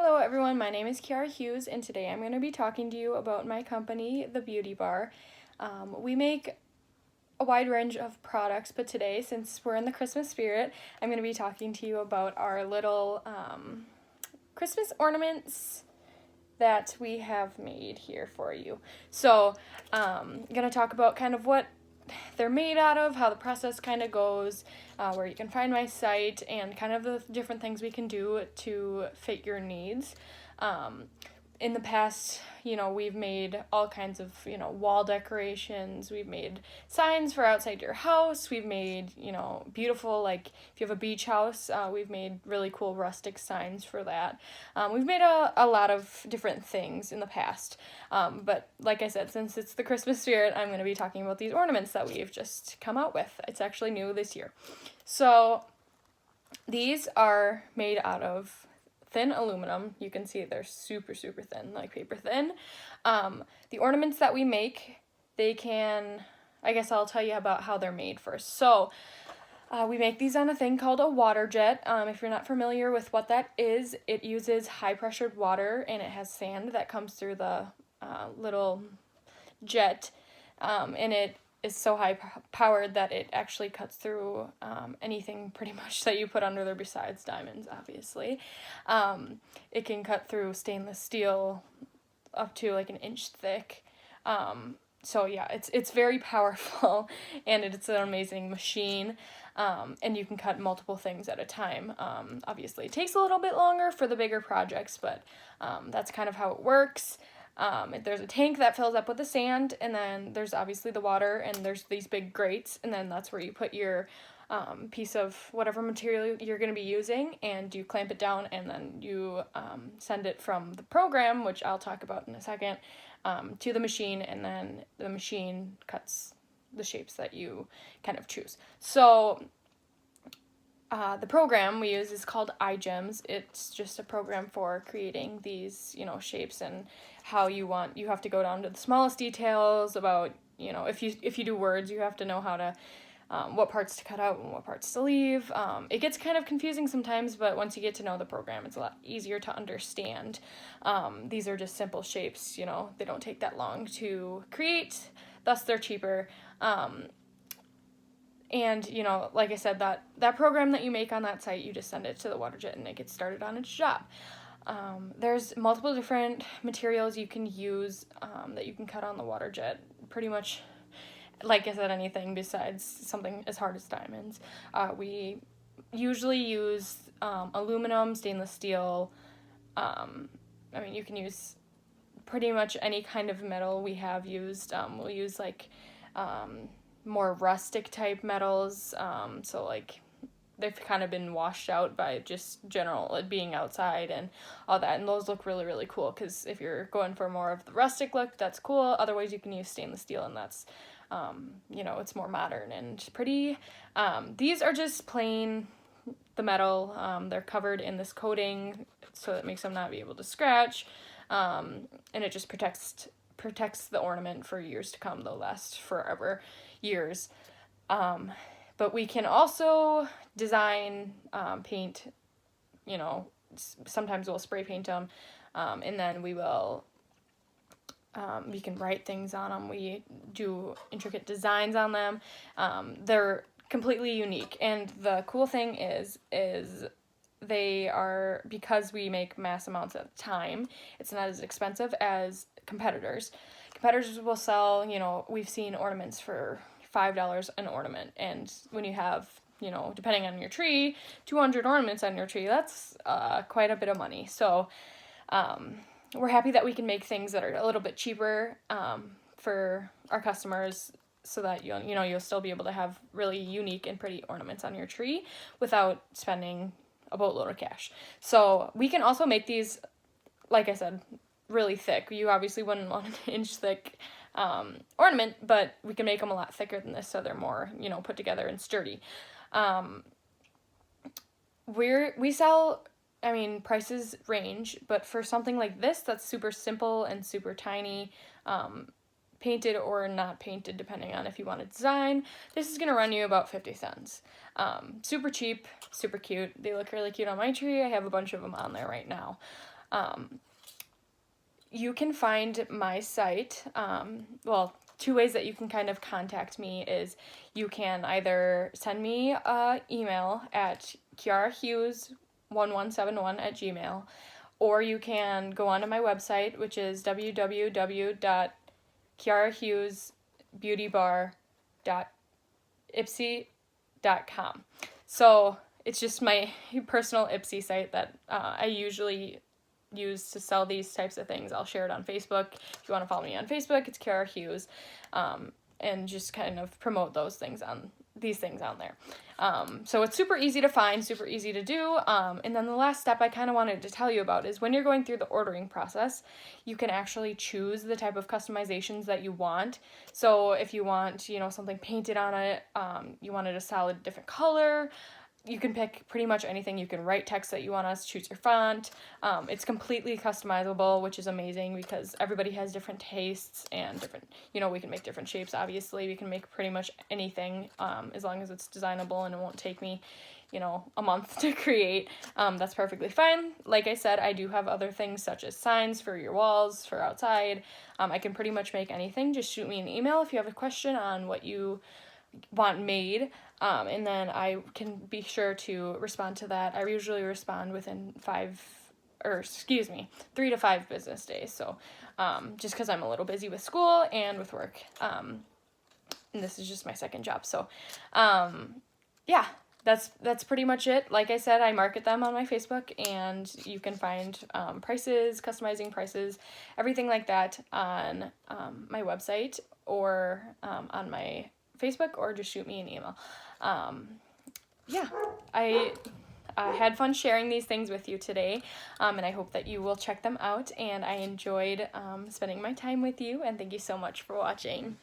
Hello everyone, my name is Kiara Hughes and today I'm going to be talking to you about my company, The Beauty Bar. We make a wide range of products, but today, since we're in the Christmas spirit, I'm going to be talking to you about our little Christmas ornaments that we have made here for you. So I'm going to talk about kind of what they're made out of, how the process kind of goes, where you can find my site, and kind of the different things we can do to fit your needs. In the past, we've made all kinds of, wall decorations. We've made signs for outside your house. We've made, beautiful, like if you have a beach house, we've made really cool rustic signs for that. We've made a lot of different things in the past. But like I said, since it's the Christmas spirit, I'm going to be talking about these ornaments that we've just come out with. It's actually new this year. So these are made out of thin aluminum. You can see they're super, super thin, like paper thin. The ornaments that we make, I guess I'll tell you about how they're made first. So we make these on a thing called a water jet. If you're not familiar with what that is, it uses high pressured water and it has sand that comes through the little jet, and it is so high powered that it actually cuts through anything pretty much that you put under there besides diamonds, obviously. It can cut through stainless steel up to like an inch thick. So yeah, it's very powerful and it's an amazing machine. And you can cut multiple things at a time. Obviously it takes a little bit longer for the bigger projects, but that's kind of how it works. There's a tank that fills up with the sand, and then there's obviously the water, and there's these big grates, and then that's where you put your piece of whatever material you're going to be using, and you clamp it down, and then you send it from the program, which I'll talk about in a second, to the machine, and then the machine cuts the shapes that you kind of choose. So the program we use is called iGems. It's just a program for creating these, shapes and how you have to go down to the smallest details about, if you do words, you have to know how to, what parts to cut out and what parts to leave. It gets kind of confusing sometimes, but once you get to know the program, it's a lot easier to understand. These are just simple shapes, they don't take that long to create, thus they're cheaper. And, like I said, that program that you make on that site, you just send it to the water jet and it gets started on its job. There's multiple different materials you can use that you can cut on the water jet. Pretty much, like I said, anything besides something as hard as diamonds. We usually use aluminum, stainless steel. You can use pretty much any kind of metal we have used. We'll use more rustic type metals, so like they've kind of been washed out by just general being outside and all that, and those look really, really cool, because if you're going for more of the rustic look, that's cool. Otherwise you can use stainless steel, and that's it's more modern and pretty. These are just plain the metal. They're covered in this coating so that makes them not be able to scratch, and it just protects the ornament for years to come. They'll last forever, years. But we can also design, paint, sometimes we'll spray paint them, and then we can write things on them. We do intricate designs on them. They're completely unique, and the cool thing is they are, because we make mass amounts at a time, it's not as expensive as competitors. Competitors will sell, we've seen ornaments for $5 an ornament, and when you have, depending on your tree, 200 ornaments on your tree, that's quite a bit of money. So we're happy that we can make things that are a little bit cheaper for our customers, so that you'll still be able to have really unique and pretty ornaments on your tree without spending a boatload of cash. So we can also make these, like I said, really thick. You obviously wouldn't want an inch thick ornament, but we can make them a lot thicker than this, so they're more, put together and sturdy. We sell, prices range, but for something like this that's super simple and super tiny, painted or not painted, depending on if you want to design, this is going to run you about 50 cents. Super cheap, super cute. They look really cute on my tree. I have a bunch of them on there right now. You can find my site, well, two ways that you can kind of contact me is you can either send me an email at kiarahughes1171@gmail, or you can go onto my website, which is www.kiarahughes.beautybar.ipsy.com. So it's just my personal Ipsy site that I usually use to sell these types of things. I'll share it on Facebook. If you want to follow me on Facebook, it's Kiara Hughes, and just kind of promote these things on there. So it's super easy to find, super easy to do. And then the last step I kind of wanted to tell you about is when you're going through the ordering process, you can actually choose the type of customizations that you want. So if you want, something painted on it, you wanted a solid different color, you can pick pretty much anything. You can write text that you want us, choose your font. It's completely customizable, which is amazing because everybody has different tastes and different, we can make different shapes, obviously. We can make pretty much anything as long as it's designable and it won't take me, a month to create. That's perfectly fine. Like I said, I do have other things such as signs for your walls, for outside. I can pretty much make anything. Just shoot me an email if you have a question on what you want made, and then I can be sure to respond to that. I usually respond within 3 to 5 business days, so just because I'm a little busy with school and with work, and this is just my second job, so yeah, that's pretty much it. Like I said, I market them on my Facebook, and you can find prices, customizing prices, everything like that on my website or on my Facebook, or just shoot me an email. Yeah, I had fun sharing these things with you today, and I hope that you will check them out, and I enjoyed spending my time with you, and thank you so much for watching.